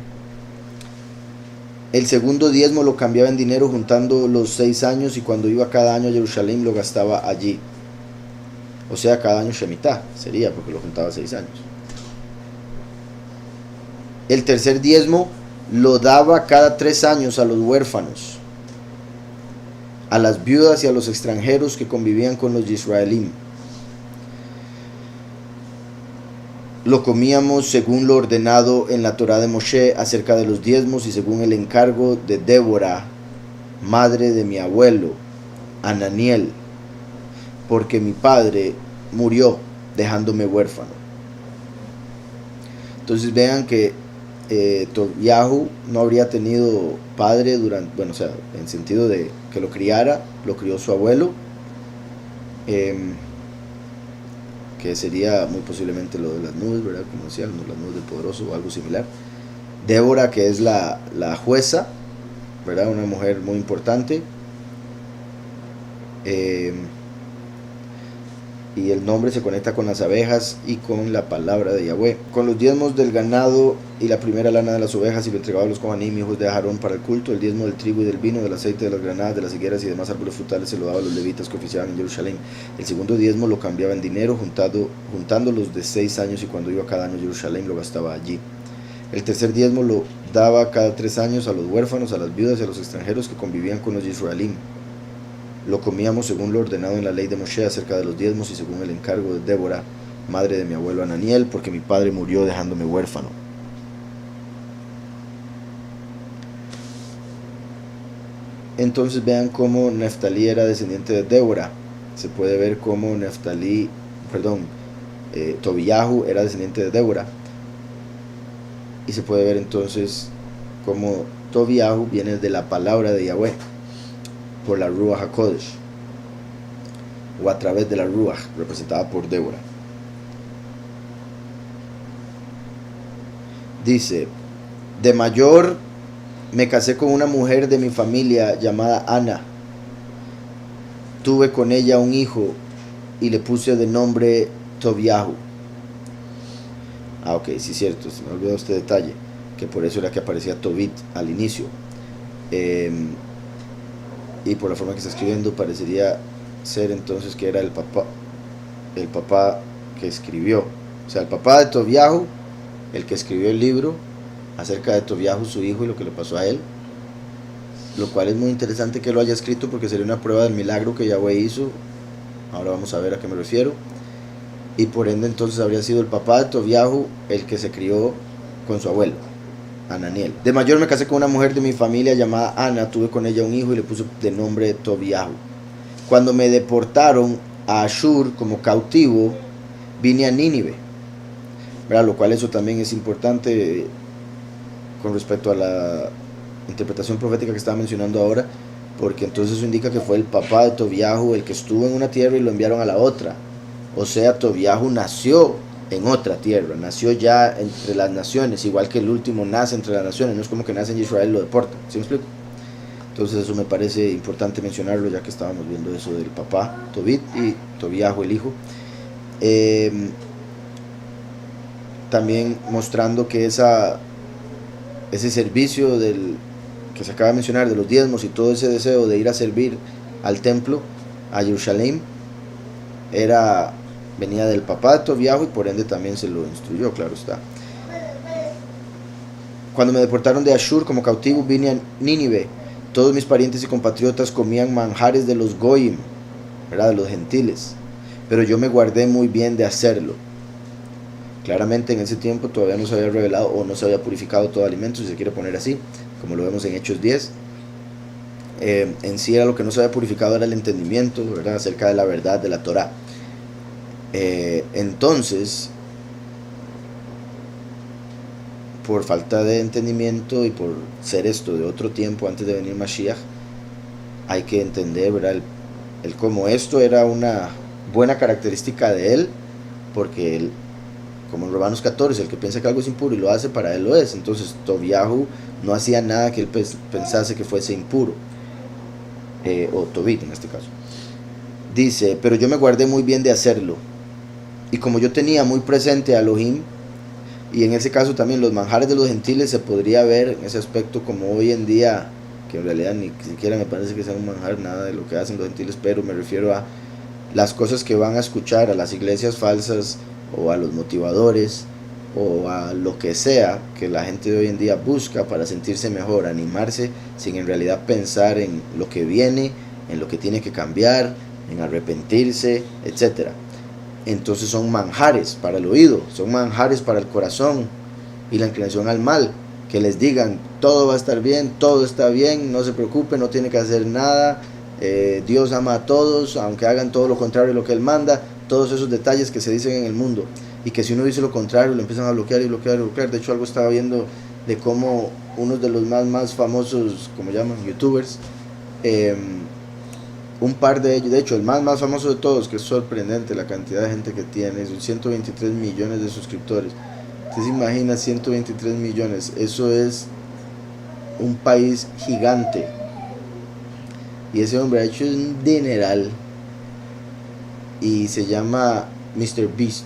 El segundo diezmo lo cambiaba en dinero, juntando los 6 años, y cuando iba cada año a Jerusalén lo gastaba allí. O sea, cada año Shemitah sería, porque lo juntaba 6 años. El tercer diezmo lo daba cada 3 años a los huérfanos, a las viudas y a los extranjeros que convivían con los israelíes. Lo comíamos según lo ordenado en la Torá de Moshe acerca de los diezmos, y según el encargo de Débora, madre de mi abuelo Ananiel, porque mi padre murió dejándome huérfano. Entonces vean que Tobiahu no habría tenido padre durante, bueno, o sea, en sentido de que lo criara, lo crió su abuelo, que sería muy posiblemente lo de las nubes, ¿verdad? Como decía, las nubes del poderoso o algo similar. Débora, que es la jueza, ¿verdad? Una mujer muy importante. Eh, y el nombre se conecta con las abejas y con la palabra de Yahweh. Con los diezmos del ganado y la primera lana de las ovejas y lo entregaba a los Kohanim, hijos de Aarón, para el culto. El diezmo del trigo y del vino, del aceite de las granadas, de las higueras y demás árboles frutales se lo daba a los levitas que oficiaban en Jerusalén. El segundo diezmo lo cambiaba en dinero, juntándolos de 6 años, y cuando iba cada año a Jerusalén lo gastaba allí. El tercer diezmo lo daba cada 3 años a los huérfanos, a las viudas y a los extranjeros que convivían con los Israelín. Lo comíamos según lo ordenado en la ley de Moshe acerca de los diezmos y según el encargo de Débora, madre de mi abuelo Ananiel, porque mi padre murió dejándome huérfano. Entonces vean cómo Neftalí era descendiente de Débora. Se puede ver cómo Tobiyahu era descendiente de Débora. Y se puede ver entonces cómo Tobiyahu viene de la palabra de Yahweh, por la Ruach HaKodesh, o a través de la Ruach, representada por Débora. Dice: de mayor me casé con una mujer de mi familia llamada Ana. Tuve con ella un hijo y le puse de nombre Tobiyahu. Ok, sí, cierto, se me olvidó este detalle, que por eso era que aparecía Tobit al inicio. Y por la forma que está escribiendo parecería ser entonces que era el papá que escribió, o sea, el papá de Tobiyahu, el que escribió el libro acerca de Tobiyahu, su hijo, y lo que le pasó a él, lo cual es muy interesante que lo haya escrito, porque sería una prueba del milagro que Yahweh hizo. Ahora vamos a ver a qué me refiero. Y por ende entonces habría sido el papá de Tobiyahu el que se crió con su abuelo Ananiel. De mayor me casé con una mujer de mi familia llamada Ana, tuve con ella un hijo y le puse de nombre Tobiyahu. Cuando me deportaron a Ashur como cautivo, vine a Nínive, ¿verdad? Lo cual eso también es importante con respecto a la interpretación profética que estaba mencionando ahora, porque entonces eso indica que fue el papá de Tobiyahu el que estuvo en una tierra y lo enviaron a la otra. O sea, Tobiyahu nació en otra tierra, nació ya entre las naciones, igual que el último nace entre las naciones. No es como que nace en Israel y lo deportan, ¿sí me explico? Entonces eso me parece importante mencionarlo, ya que estábamos viendo eso del papá Tobit y Tobiyahu el hijo. También mostrando que ese servicio que se acaba de mencionar, de los diezmos y todo ese deseo de ir a servir al templo, a Jerusalén, venía del papá de Tobiyahu, y por ende también se lo instruyó, claro está. Cuando me deportaron de Ashur como cautivo, vine a Nínive. Todos mis parientes y compatriotas comían manjares de los goyim, ¿verdad? De los gentiles, pero yo me guardé muy bien de hacerlo. Claramente en ese tiempo todavía no se había revelado o no se había purificado todo alimento, si se quiere poner así, como lo vemos en Hechos 10. En sí era lo que no se había purificado, era el entendimiento, ¿verdad? Acerca de la verdad de la Torah. Entonces, por falta de entendimiento y por ser esto de otro tiempo antes de venir Mashiach, hay que entender, ¿verdad? El cómo esto era una buena característica de él, porque él, como en Romanos 14, el que piensa que algo es impuro y lo hace, para él lo es. Entonces Tobiyahu no hacía nada que él pensase que fuese impuro, o Tobit en este caso. Dice: pero yo me guardé muy bien de hacerlo, y como yo tenía muy presente a Elohim, y en ese caso también los manjares de los gentiles, se podría ver en ese aspecto como hoy en día, que en realidad ni siquiera me parece que sea un manjar nada de lo que hacen los gentiles, pero me refiero a las cosas que van a escuchar a las iglesias falsas, o a los motivadores, o a lo que sea que la gente de hoy en día busca para sentirse mejor, animarse, sin en realidad pensar en lo que viene, en lo que tiene que cambiar, en arrepentirse, etcétera. Entonces son manjares para el oído, son manjares para el corazón y la inclinación al mal, que les digan: todo va a estar bien, todo está bien, no se preocupen, no tiene que hacer nada, Dios ama a todos, aunque hagan todo lo contrario de lo que Él manda. Todos esos detalles que se dicen en el mundo, y que si uno dice lo contrario, lo empiezan a bloquear y bloquear y bloquear. De hecho, algo estaba viendo de cómo uno de los más famosos, como llaman, youtubers, un par de ellos, de hecho el más famoso de todos, que es sorprendente la cantidad de gente que tiene, son 123 millones de suscriptores, Usted se imagina 123 millones, eso es un país gigante. Y ese hombre ha hecho un dineral. Y se llama Mr. Beast,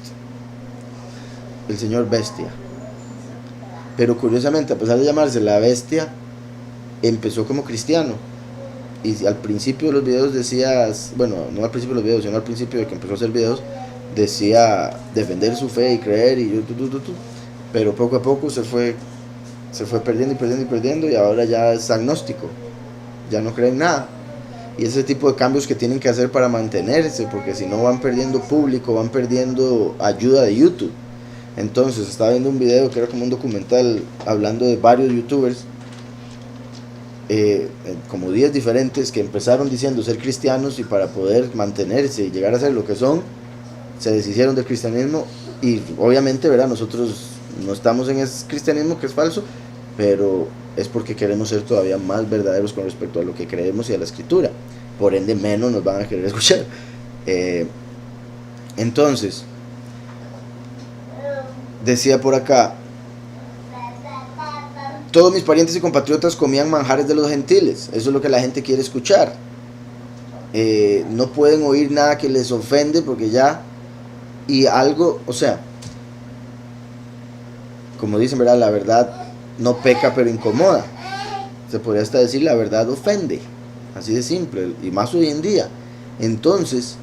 el señor bestia. Pero curiosamente, a pesar de llamarse la bestia, empezó como cristiano. Y al principio de los videos decía, bueno, no al principio de los videos, sino al principio de que empezó a hacer videos, decía defender su fe y creer y pero poco a poco se fue perdiendo y ahora ya es agnóstico, ya no cree en nada. Y ese tipo de cambios que tienen que hacer para mantenerse, porque si no van perdiendo público, van perdiendo ayuda de YouTube. Entonces estaba viendo un video que era como un documental hablando de varios youtubers, como 10 diferentes, que empezaron diciendo ser cristianos y para poder mantenerse y llegar a ser lo que son, se deshicieron del cristianismo. Y obviamente, ¿verdad?, nosotros no estamos en ese cristianismo que es falso, pero es porque queremos ser todavía más verdaderos con respecto a lo que creemos y a la escritura. Por ende, menos nos van a querer escuchar. Entonces, decía por acá, todos mis parientes y compatriotas comían manjares de los gentiles. Eso es lo que la gente quiere escuchar. No pueden oír nada que les ofende porque ya... Y algo, o sea, como dicen, ¿verdad?, la verdad no peca pero incomoda. Se podría hasta decir la verdad ofende. Así de simple, y más hoy en día. Entonces,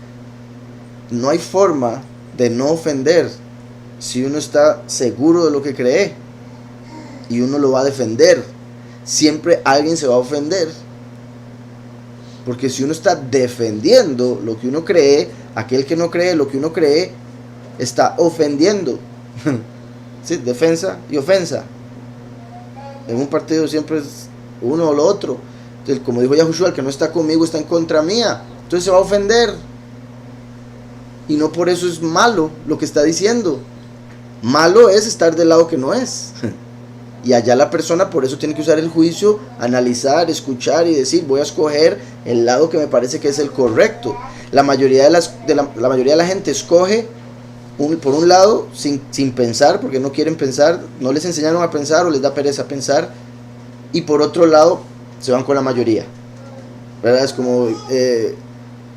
no hay forma de no ofender si uno está seguro de lo que cree y uno lo va a defender. Siempre alguien se va a ofender, porque si uno está defendiendo lo que uno cree, aquel que no cree lo que uno cree está ofendiendo. Sí, defensa y ofensa. En un partido siempre es uno o lo otro. Entonces, como dijo Yahushua, el que no está conmigo está en contra mía. Entonces se va a ofender. Y no por eso es malo lo que está diciendo. Malo es estar del lado que no es. Y allá la persona por eso tiene que usar el juicio, analizar, escuchar y decir, voy a escoger el lado que me parece que es el correcto. La mayoría de la gente escoge por un lado sin pensar, porque no quieren pensar, no les enseñaron a pensar o les da pereza pensar, y por otro lado se van con la mayoría, ¿verdad? Es como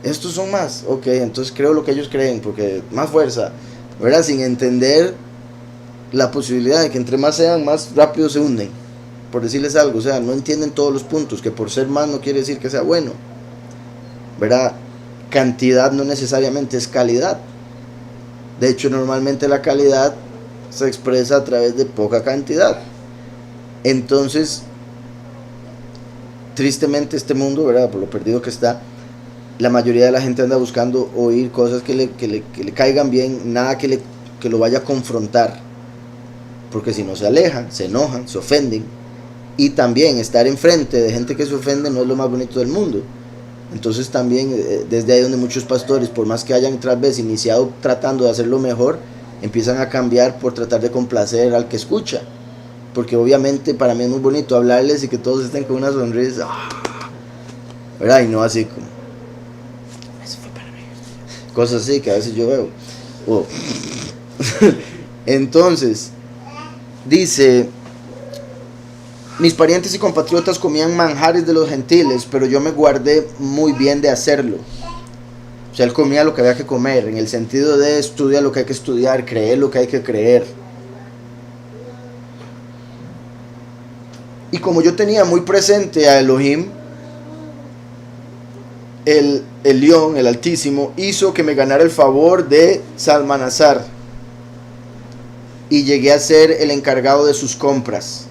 estos son más, ok, entonces creo lo que ellos creen porque más fuerza, ¿verdad? Sin entender la posibilidad de que entre más sean, más rápido se hunden, por decirles algo. O sea, no entienden todos los puntos, que por ser más no quiere decir que sea bueno, ¿verdad? Cantidad no necesariamente es calidad. De hecho, normalmente la calidad se expresa a través de poca cantidad. Entonces, tristemente este mundo, ¿verdad?, por lo perdido que está, la mayoría de la gente anda buscando oír cosas que le caigan bien, nada que lo vaya a confrontar, porque si no se alejan, se enojan, se ofenden. Y también estar enfrente de gente que se ofende no es lo más bonito del mundo. Entonces también desde ahí donde muchos pastores, por más que hayan tal vez iniciado tratando de hacerlo mejor, empiezan a cambiar por tratar de complacer al que escucha, porque obviamente para mí es muy bonito hablarles y que todos estén con una sonrisa, ¿verdad? Y no así como, eso fue para mí, cosas así que a veces yo veo. Entonces dice, mis parientes y compatriotas comían manjares de los gentiles, pero yo me guardé muy bien de hacerlo. O sea, él comía lo que había que comer, en el sentido de estudiar lo que hay que estudiar, creer lo que hay que creer. Y como yo tenía muy presente a Elohim, el León, el Altísimo, hizo que me ganara el favor de Salmanasar, y llegué a ser el encargado de sus compras.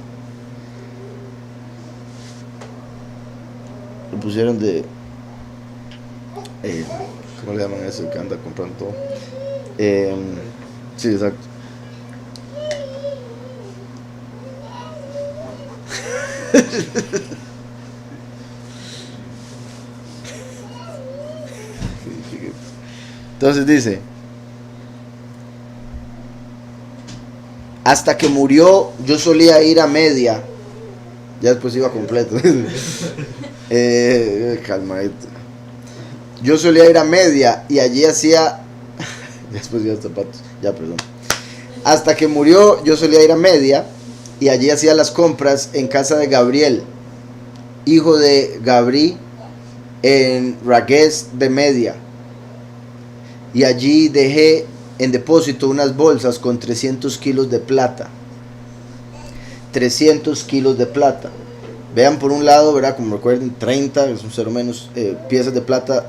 Lo pusieron de ¿cómo le llaman a eso que anda comprando todo? Sí, exacto. Entonces dice, hasta que murió yo solía ir a media, ya después iba completo. Calmadito. Yo solía ir a media y allí hacía, después iba a zapatos, ya perdón. Hasta que murió, yo solía ir a Media y allí hacía las compras en casa de Gabriel, hijo de Gabri, en Ragués de Media. Y allí dejé en depósito unas bolsas con 300 kilos de plata. 300 kilos de plata. Vean por un lado, ¿verdad? Como recuerden, 30, es un cero menos, piezas de plata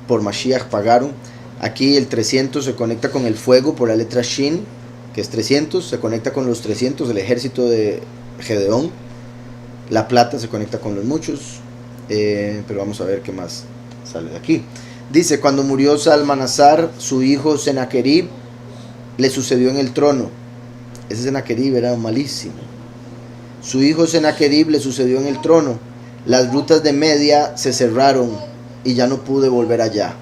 por Mashiach pagaron. Aquí el 300 se conecta con el fuego por la letra Shin, que es 300, se conecta con los 300, el ejército de Gedeón. La plata se conecta con los muchos, pero vamos a ver qué más sale de aquí. Dice, cuando murió Salmanasar, su hijo Senaquerib le sucedió en el trono. Ese Senaquerib era malísimo. Su hijo Senaquerib le sucedió en el trono. Las rutas de Media se cerraron y ya no pude volver allá.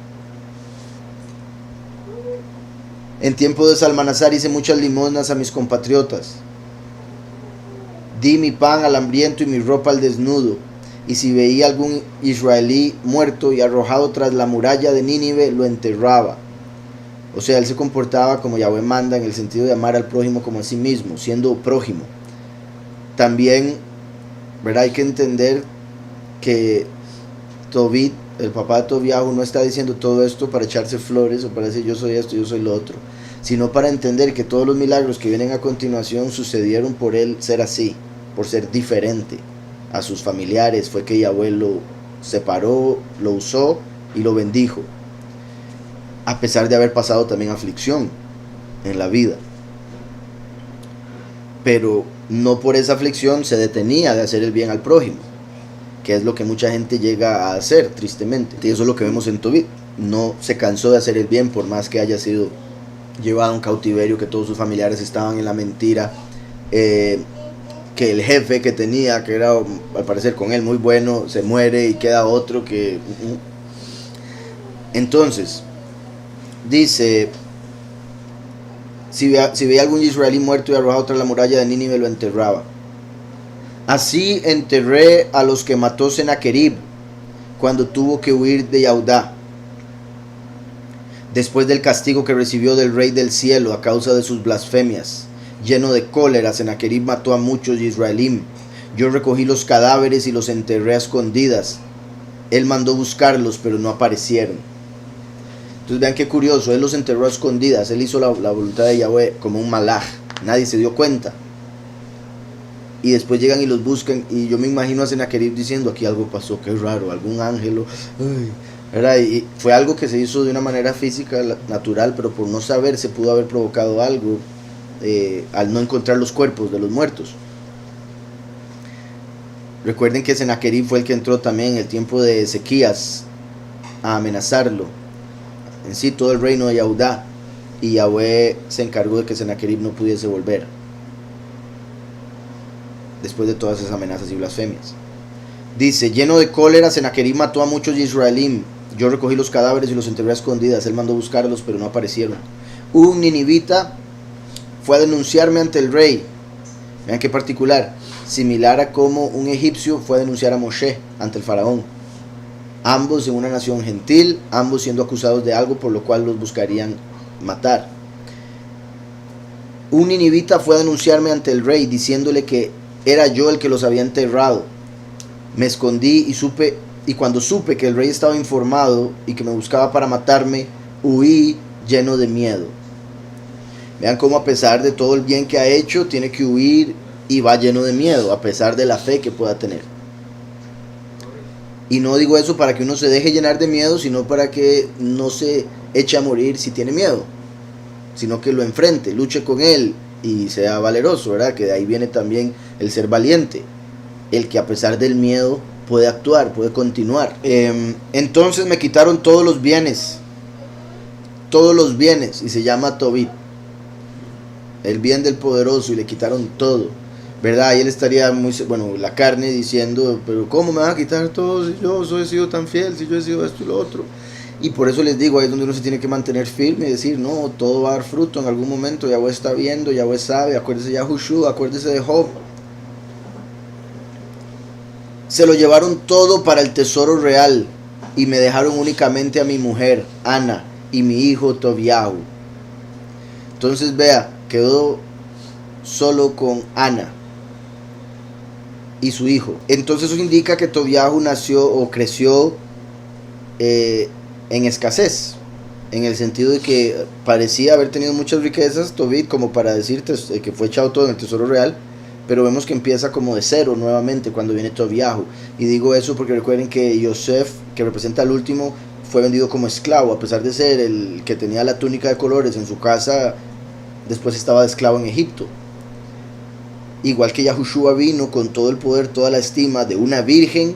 En tiempo de Salmanasar hice muchas limosnas a mis compatriotas. Di mi pan al hambriento y mi ropa al desnudo. Y si veía algún israelí muerto y arrojado tras la muralla de Nínive, lo enterraba. O sea, él se comportaba como Yahweh manda en el sentido de amar al prójimo como a sí mismo, siendo prójimo. También, ¿verdad? Hay que entender que Tobit, el papá de Tobiahu, no está diciendo todo esto para echarse flores o para decir yo soy esto, yo soy lo otro, sino para entender que todos los milagros que vienen a continuación sucedieron por él ser así, por ser diferente a sus familiares. Fue que Yahweh lo separó, lo usó y lo bendijo, a pesar de haber pasado también aflicción en la vida. Pero no por esa aflicción se detenía de hacer el bien al prójimo, que es lo que mucha gente llega a hacer, tristemente. Y eso es lo que vemos en Tobit. No se cansó de hacer el bien por más que haya sido llevado a un cautiverio, que todos sus familiares estaban en la mentira, que el jefe que tenía, que era al parecer con él muy bueno, se muere y queda otro que... Entonces, dice, si veía algún israelí muerto y arrojado tras la muralla de Nínive, lo enterraba. Así enterré a los que mató Senaquerib cuando tuvo que huir de Yaudá, después del castigo que recibió del Rey del Cielo a causa de sus blasfemias. Lleno de cólera, Senaquerib mató a muchos israelíes. Yo recogí los cadáveres y los enterré a escondidas. Él mandó buscarlos, pero no aparecieron. Entonces vean qué curioso, él los enterró a escondidas. Él hizo la voluntad de Yahweh como un malaj. Nadie se dio cuenta. Y después llegan y los buscan. Y yo me imagino a Senaquerib diciendo, aquí algo pasó, qué raro, algún ángel. ¿Verdad? Y fue algo que se hizo de una manera física, natural, pero por no saber se pudo haber provocado algo. Al no encontrar los cuerpos de los muertos. Recuerden que Senaquerib fue el que entró también en el tiempo de Ezequías a amenazarlo, en sí todo el reino de Yahudá, y Yahweh se encargó de que Senaquerib no pudiese volver después de todas esas amenazas y blasfemias. Dice, lleno de cólera, Senaquerib mató a muchos israelíes. Yo recogí los cadáveres y los enterré a escondidas. Él mandó buscarlos, pero no aparecieron. Un ninivita fue a denunciarme ante el rey. Vean qué particular. Similar a como un egipcio fue a denunciar a Moshe ante el faraón. Ambos en una nación gentil, ambos siendo acusados de algo por lo cual los buscarían matar. Un ninivita fue a denunciarme ante el rey diciéndole que era yo el que los había enterrado. Me escondí y cuando supe que el rey estaba informado y que me buscaba para matarme, huí lleno de miedo. Vean cómo a pesar de todo el bien que ha hecho, tiene que huir y va lleno de miedo, a pesar de la fe que pueda tener. Y no digo eso para que uno se deje llenar de miedo, sino para que no se eche a morir si tiene miedo, sino que lo enfrente, luche con él y sea valeroso, ¿verdad? Que de ahí viene también el ser valiente, el que a pesar del miedo puede actuar, puede continuar. Entonces me quitaron todos los bienes, y se llama Tobit, el bien del poderoso, y le quitaron todo, ¿verdad? Y él estaría muy, bueno, la carne diciendo, pero ¿cómo me van a quitar todo si yo he sido tan fiel, si yo he sido esto y lo otro? Y por eso les digo, ahí es donde uno se tiene que mantener firme y decir, no, todo va a dar fruto en algún momento. Yahweh está viendo, Yahweh sabe. Acuérdese de Yahushua, acuérdese de Job. Se lo llevaron todo para el tesoro real y me dejaron únicamente a mi mujer, Ana, y mi hijo Tobiahu. Entonces vea, quedó solo con Ana y su hijo. Entonces eso indica que Tobiahu nació o creció en escasez, en el sentido de que parecía haber tenido muchas riquezas Tobit como para decirte que fue echado todo en el tesoro real, pero vemos que empieza como de cero nuevamente cuando viene Tobiahu. Y digo eso porque recuerden que Yosef, que representa al último, fue vendido como esclavo, a pesar de ser el que tenía la túnica de colores en su casa, después estaba de esclavo en Egipto. Igual que Yahushua vino con todo el poder, toda la estima de una virgen,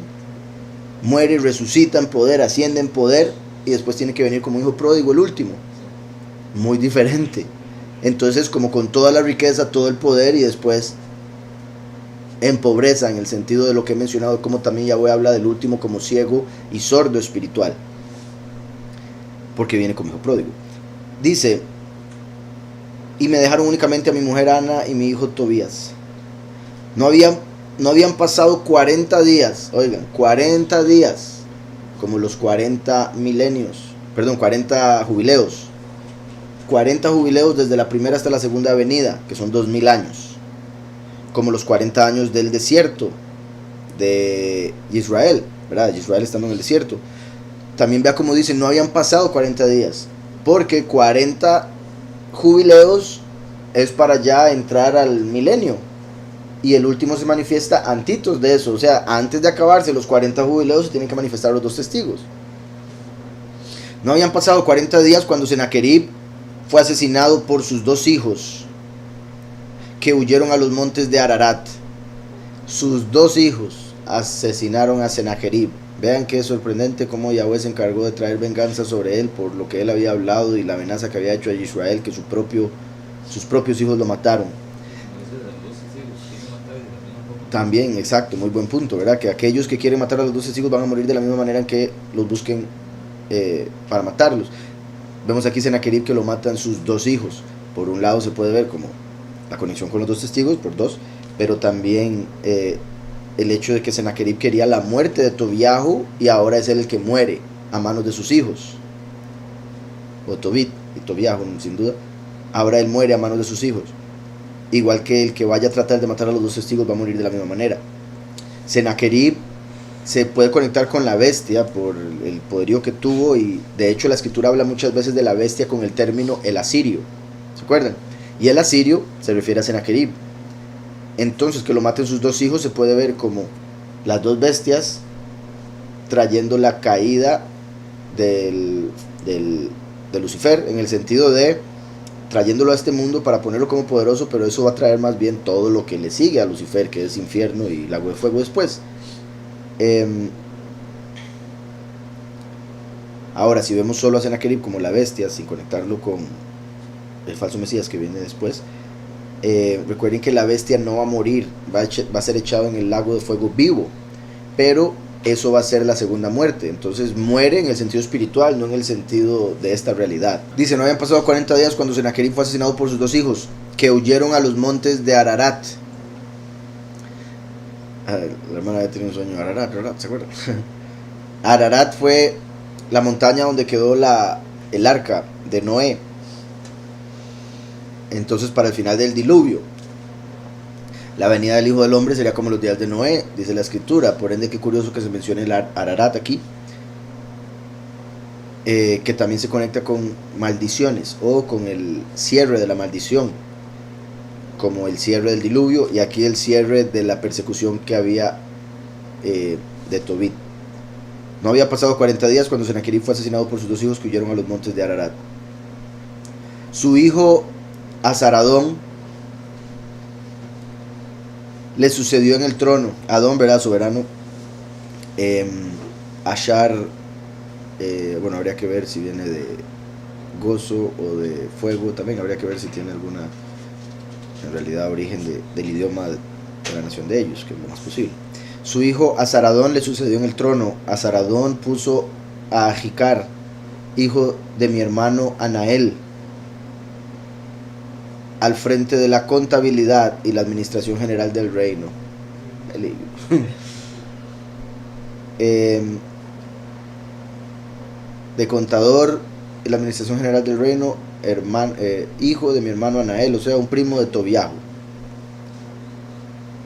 muere, resucita en poder, asciende en poder, y después tiene que venir como hijo pródigo el último. Muy diferente. Entonces, como con toda la riqueza, todo el poder, y después en pobreza, en el sentido de lo que he mencionado, como también Yahweh habla del último como ciego y sordo espiritual, porque viene como hijo pródigo. Dice: y me dejaron únicamente a mi mujer Ana y mi hijo Tobías. No habían pasado 40 días, oigan, 40 días, como los 40 milenios, perdón, 40 jubileos. 40 jubileos desde la primera hasta la segunda venida, que son 2000 años. Como los 40 años del desierto de Israel, ¿verdad? Israel estando en el desierto. También vea como dice, no habían pasado 40 días, porque 40 jubileos es para ya entrar al milenio, y el último se manifiesta antitos de eso, o sea, antes de acabarse los 40 jubileos se tienen que manifestar los dos testigos. No habían pasado 40 días cuando Sennacherib fue asesinado por sus dos hijos, que huyeron a los montes de Ararat. Sus dos hijos asesinaron a Sennacherib. Vean qué sorprendente cómo Yahweh se encargó de traer venganza sobre él por lo que él había hablado y la amenaza que había hecho a Israel, que sus propios hijos lo mataron. También, exacto, muy buen punto, ¿verdad? Que aquellos que quieren matar a los 12 hijos van a morir de la misma manera en que los busquen para matarlos. Vemos aquí Sennacherib que lo matan sus dos hijos. Por un lado se puede ver como la conexión con los dos testigos, por dos, pero también el hecho de que Sennacherib quería la muerte de Tobiahu y ahora es él el que muere a manos de sus hijos, o Tobit y Tobiahu sin duda. Ahora él muere a manos de sus hijos, igual que el que vaya a tratar de matar a los dos testigos va a morir de la misma manera. Sennacherib se puede conectar con la bestia por el poderío que tuvo, y de hecho la escritura habla muchas veces de la bestia con el término el asirio, ¿se acuerdan? Y el asirio se refiere a Sennacherib. Entonces, que lo maten sus dos hijos se puede ver como las dos bestias trayendo la caída de Lucifer, en el sentido de trayéndolo a este mundo para ponerlo como poderoso, pero eso va a traer más bien todo lo que le sigue a Lucifer, que es infierno y lago de fuego después. Ahora, si vemos solo a Sennacherib como la bestia, sin conectarlo con el falso Mesías que viene después, recuerden que la bestia no va a morir, va a ser echado en el lago de fuego vivo, pero eso va a ser la segunda muerte. Entonces muere en el sentido espiritual, no en el sentido de esta realidad. Dice: no habían pasado 40 días cuando Sennacherib fue asesinado por sus dos hijos, que huyeron a los montes de Ararat. La hermana había tenido un sueño. Ararat, ¿se acuerdan? Ararat fue la montaña donde quedó el arca de Noé. Entonces, para el final del diluvio, la venida del Hijo del Hombre sería como los días de Noé, dice la escritura. Por ende, qué curioso que se mencione el Ararat aquí, que también se conecta con maldiciones o con el cierre de la maldición, como el cierre del diluvio, y aquí el cierre de la persecución que había de Tobit. No había pasado 40 días cuando Sennacherib fue asesinado por sus dos hijos que huyeron a los montes de Ararat. Su hijo Azaradón le sucedió en el trono. Adón, ¿verdad? Soberano. Ashar, bueno, habría que ver si viene de gozo o de fuego. También habría que ver si tiene alguna, en realidad, origen del idioma de la nación de ellos, que es lo más posible. Su hijo Azaradón le sucedió en el trono. Azaradón puso a Ajicar, hijo de mi hermano Anael, al frente de la contabilidad y la administración general del reino. De contador y la administración general del reino, hijo de mi hermano Anael, o sea, un primo de Tobiajo.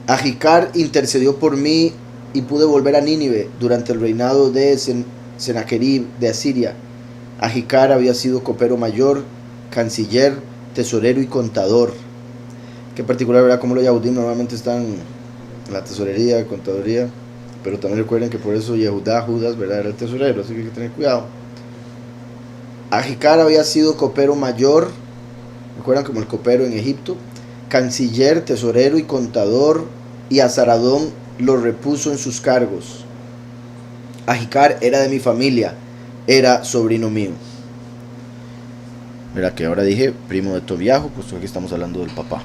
Ahicar intercedió por mí y pude volver a Nínive durante el reinado de Sennacherib de Asiria. Ahicar había sido copero mayor, canciller, tesorero y contador. Qué particular, ¿verdad? Como los Yahudim normalmente están en la tesorería, contaduría. Pero también recuerden que por eso Yehudá, Judas, ¿verdad? Era el tesorero, así que hay que tener cuidado. Ahicar había sido copero mayor, recuerdan como el copero en Egipto, canciller, tesorero y contador, y Azaradón lo repuso en sus cargos. Ahicar era de mi familia, era sobrino mío. Mira que ahora dije primo de Tobiajo, pues aquí estamos hablando del papá.